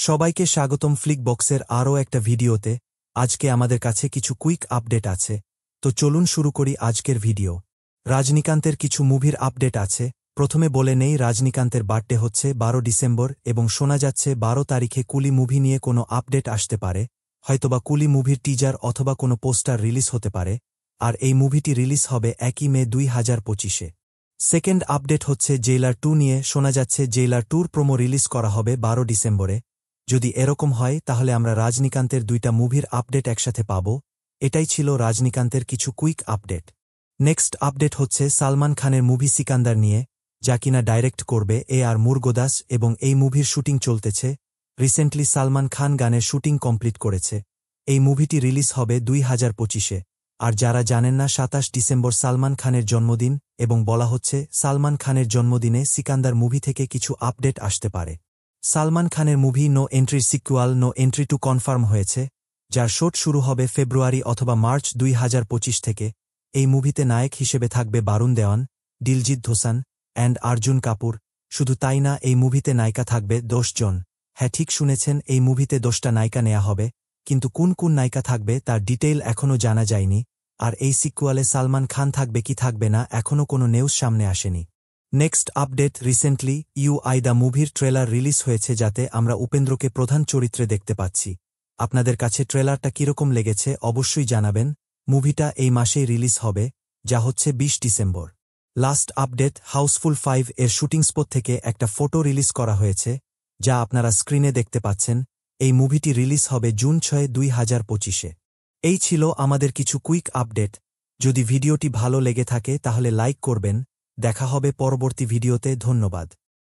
সবাইকে স্বাগতম ফ্লিক বক্সের আরও একটা ভিডিওতে। আজকে আমাদের কাছে কিছু কুইক আপডেট আছে, তো চলুন শুরু করি আজকের ভিডিও। রজনীকান্তের কিছু মুভির আপডেট আছে। প্রথমে বলে নেই, রজনীকান্তের বার্থডে হচ্ছে 12 ডিসেম্বর এবং শোনা যাচ্ছে 12 তারিখে কুলি মুভি নিয়ে কোনো আপডেট আসতে পারে। হয়তোবা কুলি মুভির টিজার অথবা কোনো পোস্টার রিলিজ হতে পারে, আর এই মুভিটি রিলিজ হবে 1 মে 2025-এ। সেকেন্ড আপডেট হচ্ছে জেইলার 2 নিয়ে। শোনা যাচ্ছে জেইলার 2-র প্রোমো রিলিজ করা হবে 12 ডিসেম্বরে। যদি এরকম হয় তাহলে আমরা রজনীকান্তের 2টা মুভির আপডেট একসাথে পাব। এটাই ছিল রজনীকান্তের কিছু কুইক আপডেট। নেক্সট আপডেট হচ্ছে সালমান খানের মুভি সিকান্দার নিয়ে, যা কিনা ডাইরেক্ট করবে আর মুরগোদাস, এবং এই মুভির শুটিং চলতেছে। রিসেন্টলি সালমান খান গানের শুটিং কমপ্লিট করেছে। এই মুভিটি রিলিজ হবে 2025-এ। আর যারা জানেন না, 27 ডিসেম্বর সালমান খানের জন্মদিন, এবং বলা হচ্ছে সালমান খানের জন্মদিনে সিকান্দার মুভি থেকে কিছু আপডেট আসতে পারে। সালমান খানের মুভি নো এন্ট্রির সিকুয়াল নো এন্ট্রি 2 কনফার্ম হয়েছে, যার শুট শুরু হবে ফেব্রুয়ারি অথবা মার্চ 2025 থেকে। এই মুভিতে নায়ক হিসেবে থাকবে বরুণ দেওয়ান, দিলজিৎ দোসান অ্যান্ড অর্জুন কাপুর। শুধু তাই না, এই মুভিতে নায়িকা থাকবে 10 জন। হ্যাঁ, ঠিক শুনেছেন, এই মুভিতে 10টা নায়িকা নেওয়া হবে, কিন্তু কোন কোন নায়িকা থাকবে তার ডিটেইল এখনও জানা যায়নি। আর এই সিকুয়ালে সালমান খান থাকবে কি থাকবে না, এখনও কোনো নিউজ সামনে আসেনি। নেক্সট আপডেট, রিসেন্টলি দ্য মুভির ট্রেলার রিলিজ হয়েছে, যাতে আমরা উপেন্দ্রকে প্রধান চরিত্রে দেখতে পাচ্ছি। আপনাদের কাছে ট্রেলারটা কিরকম লেগেছে অবশ্যই জানাবেন। মুভিটা এই মাসেই রিলিজ হবে, যা হচ্ছে 20 ডিসেম্বর। লাস্ট আপডেট, হাউসফুল 5 এর শুটিং স্পট থেকে একটা ফটো রিলিজ করা হয়েছে, যা আপনারা স্ক্রিনে দেখতে পাচ্ছেন। এই মুভিটি রিলিজ হবে জুন 6, 2025-এ। এই ছিল আমাদের কিছু কুইক আপডেট। যদি ভিডিওটি ভালো লেগে থাকে তাহলে লাইক করবেন। দেখা হবে পরবর্তী ভিডিওতে। ধন্যবাদ।